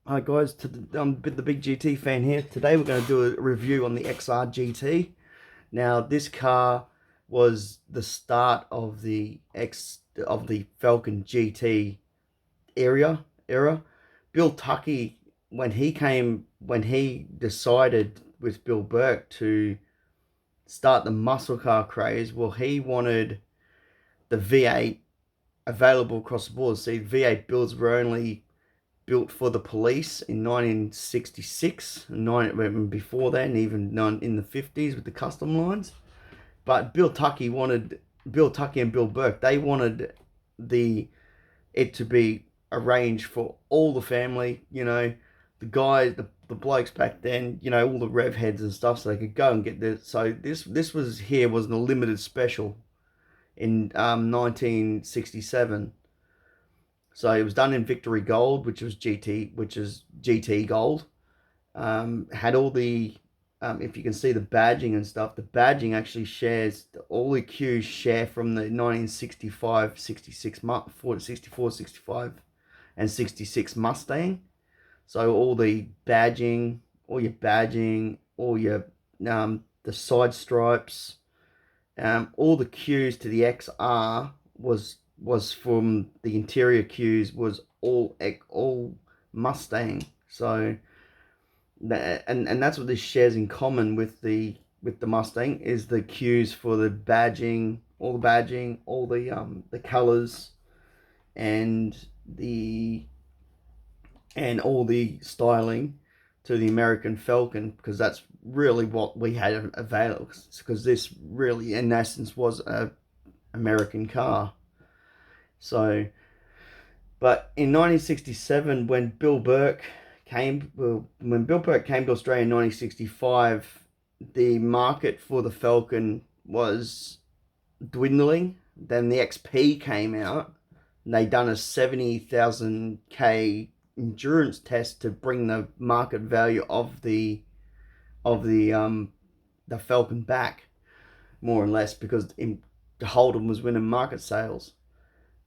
Hi guys, I'm the big GT fan here. Today we're going to do a review on the XR GT. Now this car was the start of the Falcon GT era. Bill Tucky, when he decided with Bill Burke to start the muscle car craze, well, he wanted the V8 available across the board. See, V8 builds were only built for the police in 1966, and before then, even in the 50s with the custom lines. But Bill Tucky and Bill Burke, they wanted the it to be arranged for all the family, the guys, the blokes back then, all the rev heads and stuff, so they could go and get this. So this was a limited special in 1967. So it was done in Victory Gold, which is GT Gold. Had all the, if you can see the badging and stuff, the badging actually shares, all the cues share from the 1965, 66, 64, 65, and 66 Mustang. So all the badging, all your, the side stripes, all the cues to the XR was from the interior cues was all Mustang. So and that's what this shares in common with the Mustang, is the cues for the badging, all the colors, and all the styling to the American Falcon, because that's really what we had available, because this really in essence was a American car. So, but in 1967, when Bill Burke came to Australia in 1965, the market for the Falcon was dwindling. Then the XP came out, and they done a 70,000 endurance test to bring the market value of the Falcon back, more or less, because Holden was winning market sales.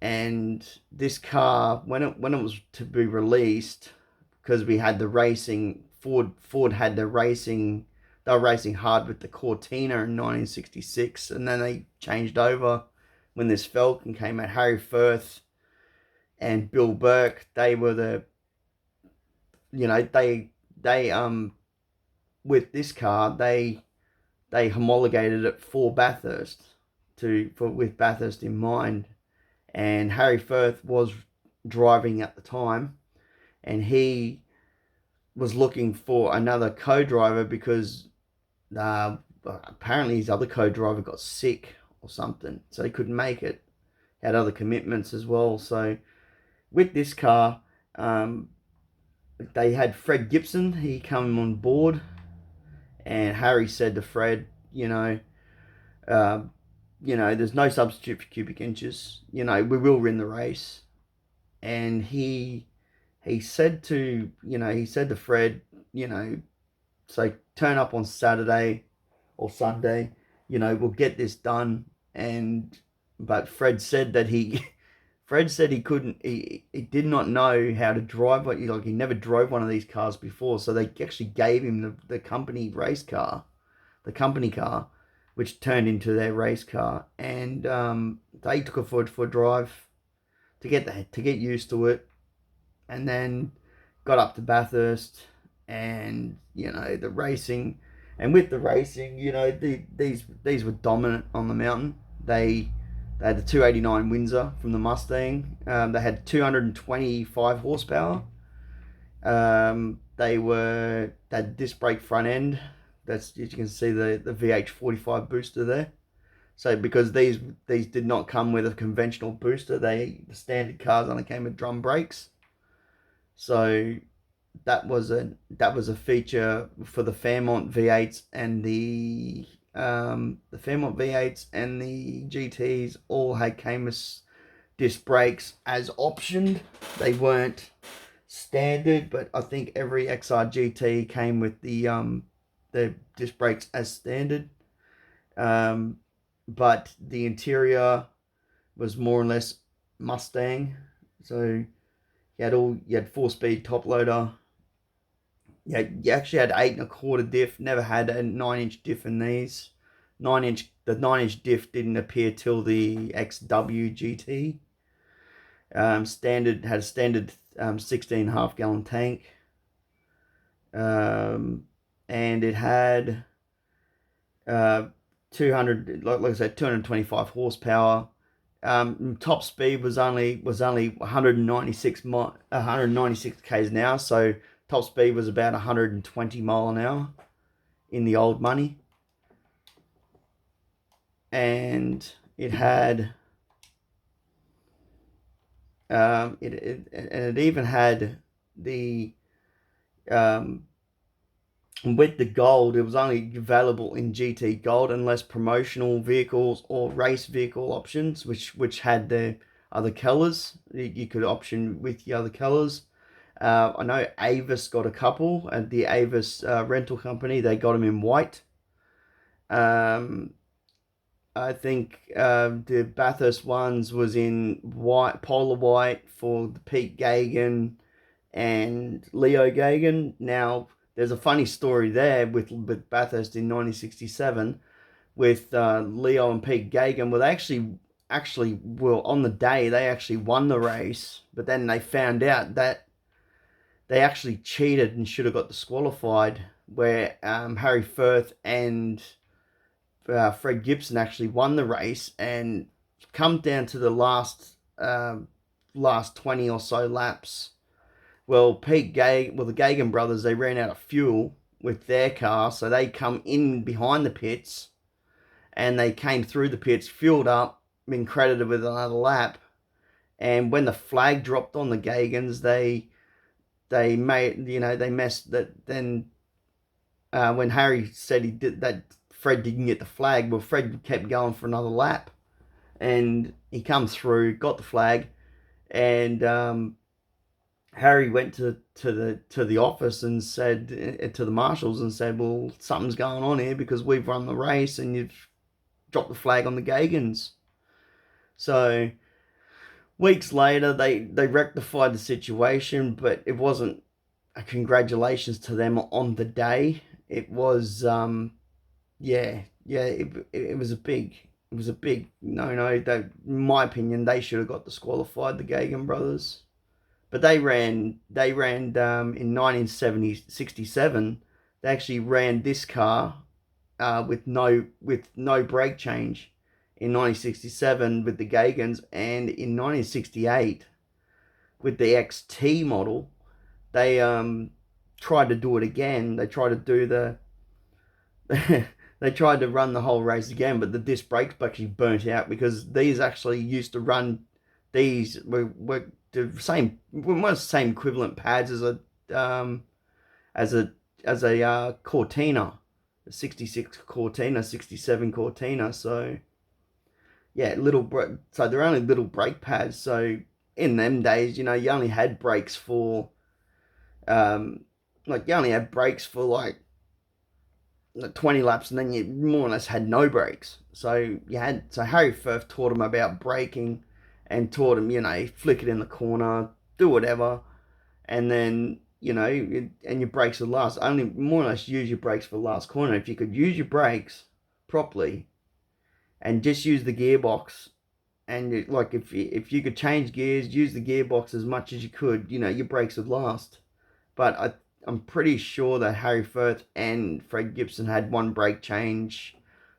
And this car, when it was to be released, because we had the racing, Ford had the racing, they were racing hard with the Cortina in 1966, and then they changed over when this Falcon came out. Harry Firth and Bill Burke, they were the, they with this car, they homologated it for Bathurst, with Bathurst in mind. And Harry Firth was driving at the time, and he was looking for another co-driver because apparently his other co-driver got sick or something, so he couldn't make it. He had other commitments as well. So with this car, they had Fred Gibson. He come on board, and Harry said to Fred, uh, there's no substitute for cubic inches. We will win the race. And he said to Fred, so turn up on Saturday or Sunday, we'll get this done. But Fred said that he couldn't, he did not know how to drive. He never drove one of these cars before. So they actually gave him the company race car, which turned into their race car, and they took it for a drive to get used to it, and then got up to Bathurst, and the racing, and with the racing, these were dominant on the mountain. They had the 289 Windsor from the Mustang. They had 225 horsepower. They had disc brake front end. That's, you can see the VH45 booster there. So because these did not come with a conventional booster, the standard cars only came with drum brakes. So that was a feature for the Fairmont V8s, and the Fairmont V8s and the GTs all came with disc brakes as optioned. They weren't standard, but I think every XR GT came with the disc brakes as standard. But the interior was more or less Mustang. So you had 4-speed top loader, Yeah, you actually had 8 1/4 diff. Never had a 9-inch diff in these. The 9-inch diff didn't appear till the XW GT. Standard had a standard 16.5 gallon tank, and it had 200, like I said, 225 horsepower. Top speed was only 196 k's an hour. So top speed was about 120 mile an hour in the old money, and it had it even had the with the gold. It was only available in GT Gold unless promotional vehicles or race vehicle options, which had the other colors. You could option with the other colors. I know Avis got a couple, and the Avis rental company, they got them in white. I think the Bathurst ones was in white, polar white for the Pete Gagan and Leo Gagan. Now, there's a funny story there with Bathurst in 1967 with Leo and Pete Gagan. Well, they actually well, on the day they actually won the race, but then they found out that they actually cheated and should have got disqualified. Where Harry Firth and Fred Gibson actually won the race, and come down to the last 20 or so laps. Well, the Gagan brothers, they ran out of fuel with their car, so they come in behind the pits, and they came through the pits, fueled up, been credited with another lap, and when the flag dropped on the Gagans, they made, they messed that. Then when Harry said he did that, Fred didn't get the flag. Well, Fred kept going for another lap, and he comes through, got the flag, and Harry went to the office and said to the marshals and said, "Well, something's going on here because we've run the race and you've dropped the flag on the Gagans." So weeks later, they rectified the situation, but it wasn't a congratulations to them on the day. It was it was a big no. That, in my opinion, they should have got disqualified, the Gagan brothers. But they ran in 1967. They actually ran this car with no brake change in 1967 with the Gagans, and in 1968 with the XT model, they tried to do it again. They tried to do the they tried to run the whole race again, but the disc brakes actually burnt out because these actually used to run. These were the same, almost the same equivalent pads as a Cortina, a 66 Cortina, 67 Cortina. So yeah, so they're only little brake pads. So in them days, you only had brakes for you only had brakes for like 20 laps, and then you more or less had no brakes. So Harry Firth taught him about braking and taught him, flick it in the corner, do whatever, and then, and your brakes would last. Only more or less use your brakes for the last corner. If you could use your brakes properly and just use the gearbox, and if you could change gears, use the gearbox as much as you could, your brakes would last. But I'm pretty sure that Harry Firth and Fred Gibson had one brake change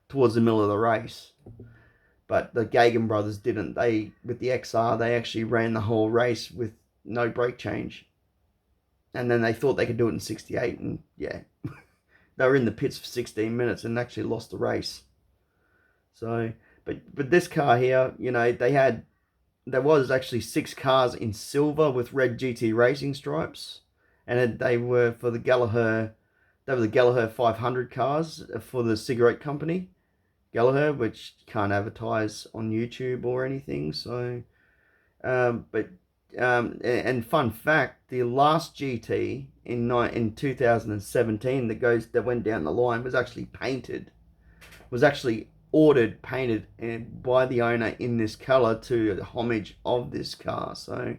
towards the middle of the race. But the Gagan brothers didn't. With the XR, they actually ran the whole race with no brake change. And then they thought they could do it in 68, and yeah, they were in the pits for 16 minutes and actually lost the race. So, but this car here, there was actually 6 cars in silver with red GT racing stripes, and they were for the Gallagher. They were the Gallagher 500 cars for the cigarette company, Gallagher, which you can't advertise on YouTube or anything. So, and fun fact, the last GT in 2017 that went down the line was actually ordered, painted, and by the owner in this color to the homage of this car. So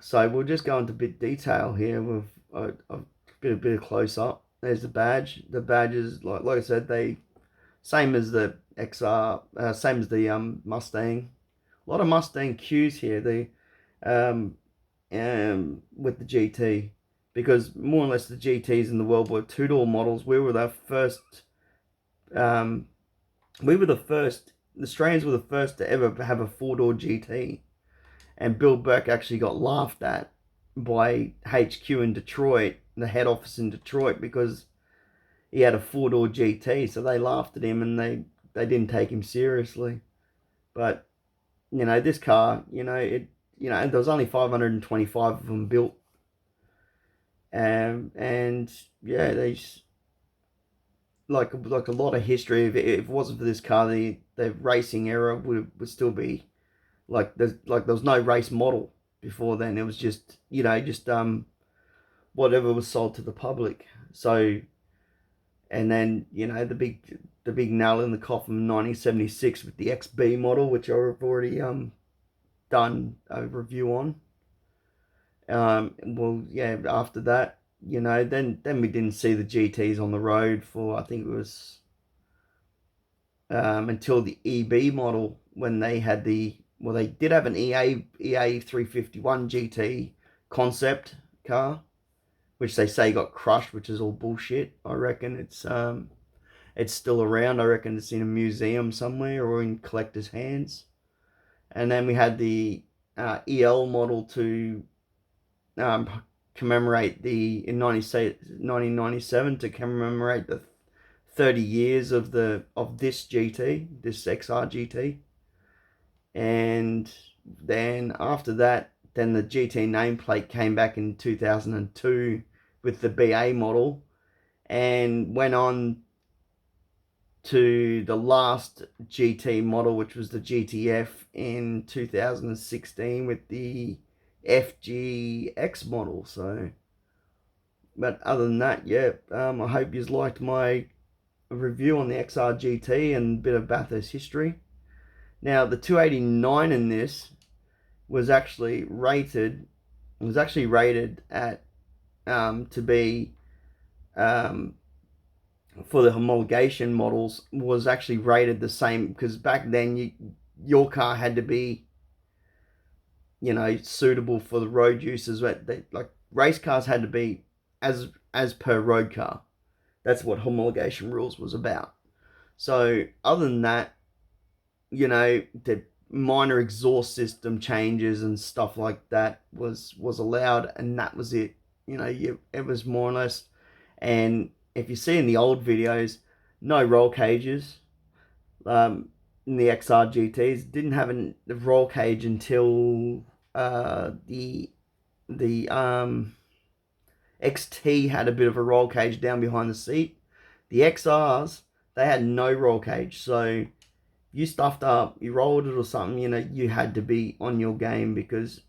So we'll just go into a bit detail here with a bit of close up. There's the badge. The badge is like I said, they same as the XR, same as the Mustang. A lot of Mustang cues here. The with the GT, because more or less the GTs in the World War II door models, we were the first. The Australians were the first to ever have a four-door GT. And Bill Burke actually got laughed at by HQ in Detroit, the head office in Detroit, because he had a four-door GT. So they laughed at him and they didn't take him seriously. But, you know, this car, there was only 525 of them built. And yeah, there's like a lot of history. If it wasn't for this car, the racing era would still be like there was no race model before then. It was just whatever was sold to the public. So, and then the big nail in the coffin, 1976 with the XB model, which I've already done a review on. Well, yeah, after that, then we didn't see the GTs on the road for, I think it was until the EB model, when they had they did have an EA 351 GT concept car, which they say got crushed, which is all bullshit. I reckon it's still around. I reckon it's in a museum somewhere or in collectors' hands. And then we had the EL model to commemorate in 1997 to commemorate the 30 years of this GT, this XR GT. And then after that, then the GT nameplate came back in 2002 with the BA model, and went on to the last GT model, which was the GTF, in 2016 with the FGX model. So, but other than that, yeah, I hope you liked my review on the XR GT and a bit of Bathurst history. Now, the 289 in this was actually rated at to be for the homologation models, was actually rated the same, because back then your car had to be suitable for the road uses. Like race cars had to be as per road car. That's what homologation rules was about. So other than that, the minor exhaust system changes and stuff like that was allowed, and that was it. It was more or less. And if you see in the old videos, no roll cages. In the XR GTs didn't have a roll cage until the XT had a bit of a roll cage down behind the seat. The XRs, they had no roll cage, so you stuffed up, you rolled it or something, you had to be on your game, because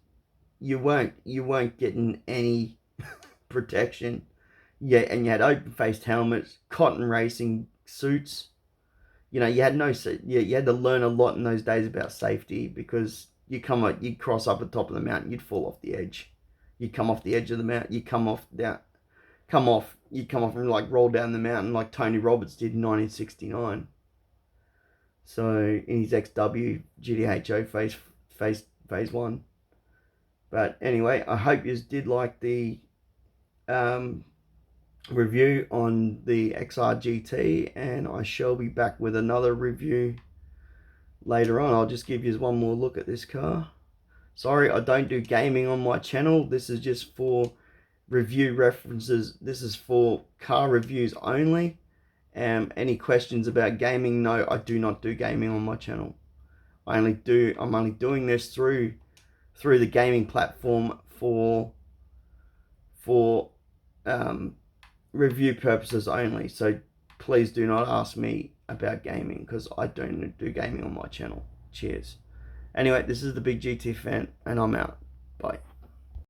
you weren't getting any protection. Yeah, and you had open-faced helmets, cotton racing suits. You had you had to learn a lot in those days about safety, because you'd cross up the top of the mountain, you'd fall off the edge. You'd come off the edge of the mountain, you'd come off and like roll down the mountain like Tony Roberts did in 1969. So in his XW GTHO phase 1. But anyway, I hope you did like the review on the XR GT, and I shall be back with another review later on. I'll just give you one more look at this car. Sorry, I don't do gaming on my channel. This is just for review references. This is for car reviews only. Any questions about gaming? No, I do not do gaming on my channel. I'm only doing this through the gaming platform for review purposes only. So please do not ask me about gaming, because I don't do gaming on my channel. Cheers. Anyway, this is the Big GT Fan, and I'm out. Bye.